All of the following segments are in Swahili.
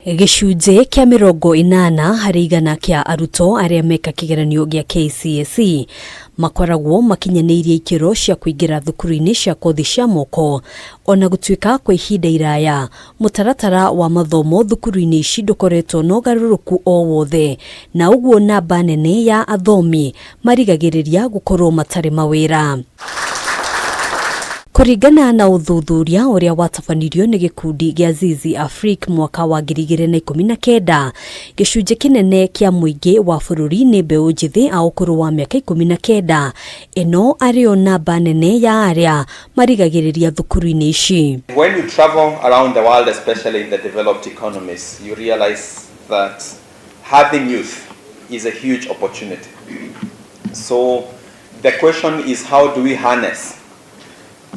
Gĩcunjĩ kĩa 80 harĩ igana kĩa arutwo arĩa meka kĩgeranio gĩa KCSE makoragwo makinyanĩirie ikĩro cia kũingĩra thukuru-ini cia kothi cia moko, ona gũtuĩka kwa ihinda iraya mutaratara wa mathomo thukuru-ini ici ndũkoretwo na ũgarũrũku o wothe, na ũguo namba nene ya athomi marigagĩrĩria gũkorwo matarĩ mawĩra. Kuringana na uthuthuria uria watabanirio ni gikundi gĩa Zizi Africa mwaka wa 2019, gĩcunjĩ kinene kĩa mũingĩ wa bũrũri nĩ mbeũ njĩthĩ a ũkũrũ wa mĩaka 19, ĩno arĩo namba nene ya arĩa marigagĩrĩria thukuru-ini ici. When you travel around the world, especially in the developed economies, you realize that having youth is a huge opportunity. So the question is, how do we harness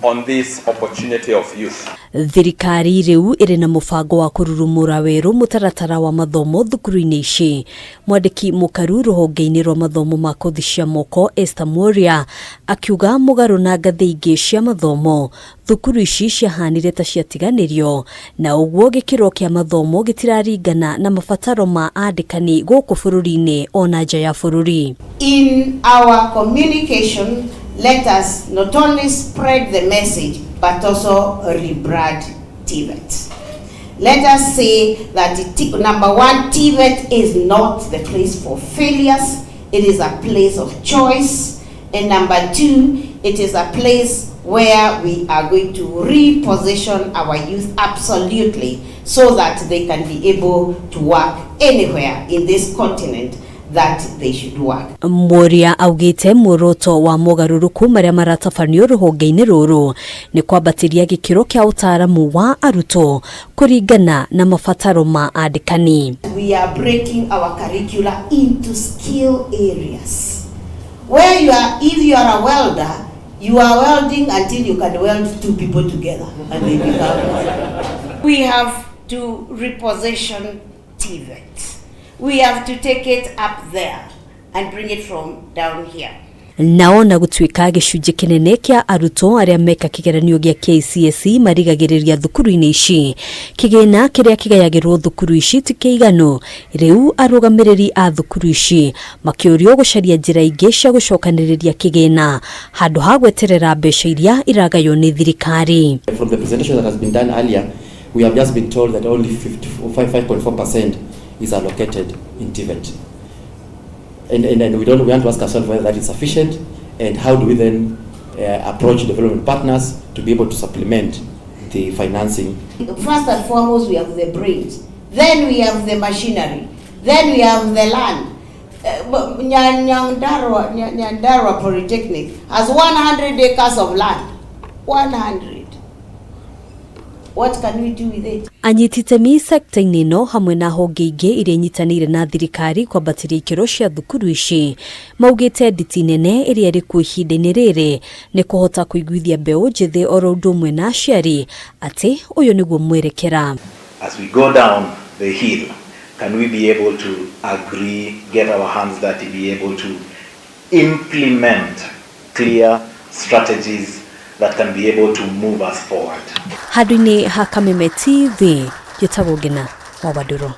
on this opportunity of youth? Thirikari rĩu ĩrĩ na mũbango wa kururumura weru mutaratara wa mathomo thukuru-ini ici. Mwandiki mukaru ruhonge-ini rwa mathomo ma kothi cia moko Esther Mworia akiuga mugaru na ngathĩ ingĩ cia mathomo thukuru ici ciahanire ta ciatiganĩrio, na ũguo gĩkĩro kĩa mathomo gĩtiraringana na mabataro ma andĩkani gũkũ bũrũri-inĩ ona nja ya bũrũri. In our communication, let us not only spread the message, but also rebrand TVETS. Let us say that number one, TVET is not the place for failures. It is a place of choice. And number two, it is a place where we are going to reposition our youth absolutely so that they can be able to work anywhere in this continent that they should work. Mworia augite muoroto wa mogaruruku maria maratabanio ruhonge-ini ruru ni kwambatiria gĩkĩro kĩa utaramu wa arutwo kuringana na mabataro ma andĩkani. We are breaking our curricula into skill areas where if you are a welder, you are welding until you can weld two people together and they become. We have to reposition TVET. We have to take it up there and bring it from down here. Naona gũtuĩka gĩcunjĩ kinene kĩa arutwo arĩa meka kĩgeranio gĩa KCSE marigagĩrĩria thukuru-ini ici. Kĩgĩna kĩrĩa kĩgayagĩrwo thukuru ici ti kĩiganu. Rĩu arũgamĩrĩri a thukuru ici makĩũrio gũcaria njĩra ingĩ cia gũcokanĩrĩria kĩgĩna handũ ha gweterera mbeca iria iragaywo nĩ thirikari. From the presentation that has been done earlier, we have just been told that only 5.4% is allocated in TVET. And we want to ask ourselves whether that is sufficient, and how do we then approach development partners to be able to supplement the financing. First and foremost, we have the brains, then we have the machinery, then we have the land. Nyandarua Polytechnic has 100 acres of land. 100. What can we do with it? Anyititemi sekta-inĩ ĩno hamwe na honge ingĩ iria inyitanĩire na thirikari kwambatiria ikĩro cia thukuru ici maugĩte nditi nene ĩrĩa ĩrĩ kuo ihinda-inĩ rĩrĩ nĩ kũhota kũiguithia mbeũ njĩthĩ oro ũndũ ũmwe na aciari atĩ ũyũ nĩguo mwerekera. As we go down the hill, can we be able to agree, get our hands dirty, be able to implement clear strategies that can be able to move us forward. Handũ-inĩ ha Kameme TV, gĩtagwo Ngina wa Waduro.